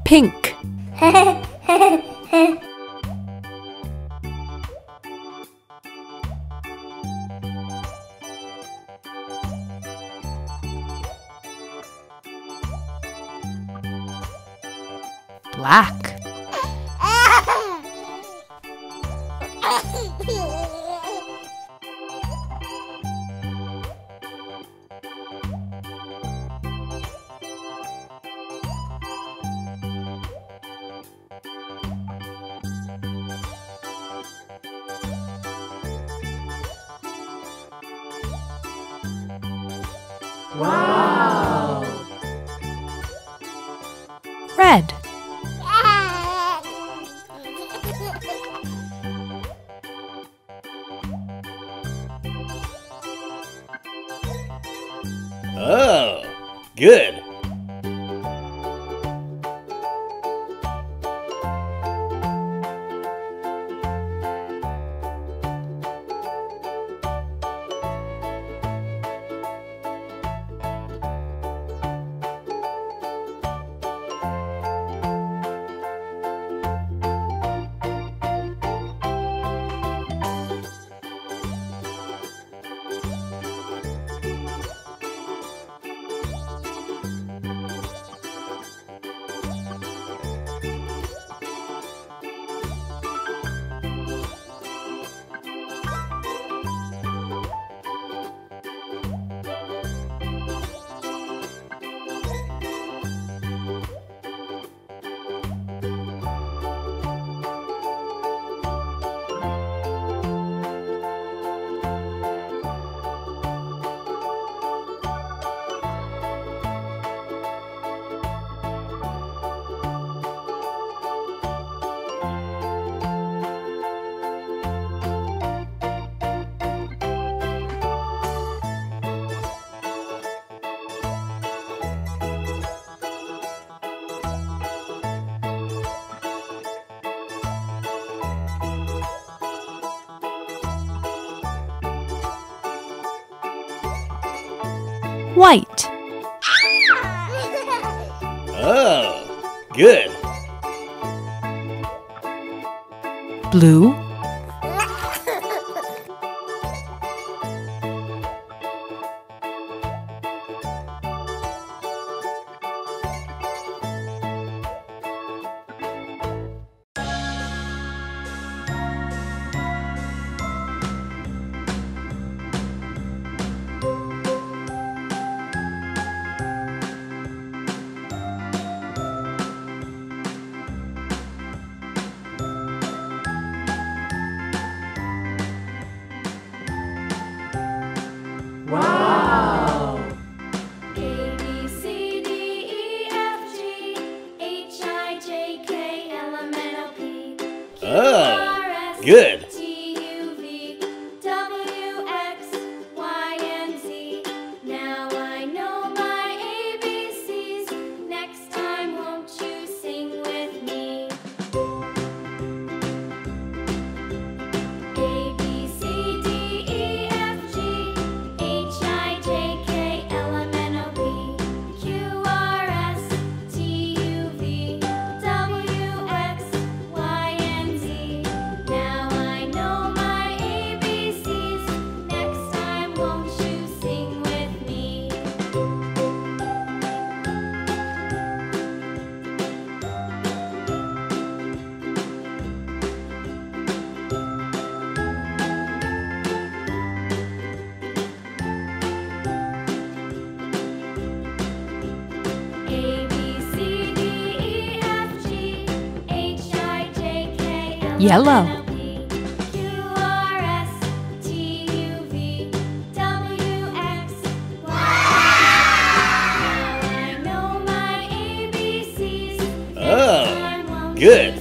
Pink. Black. Wow! Red. Oh, good. White. Oh, good. Blue. Wow! A, B, C, D, E, F, G, H, I, J, K, L, M, N, O, P, Q, Oh, R, S, good. T, U, V, W, X, Y, and Z. Now I know my ABCs. Next time, won't you sing with me? A, B, C, D, E, F, G, H, I, J, K, L, M, N, O, P, Q, R, S, T, U, V, W, X, Y, and Z. Now I know my ABCs. Next time, won't you sing with me? A, B, C, D, E, F, G, H, I, J, K, L, M, Yellow. N, O, P, Q, R, S, T, U, V, W, X, Y. Now I know my ABCs. Next Oh, time, won't good.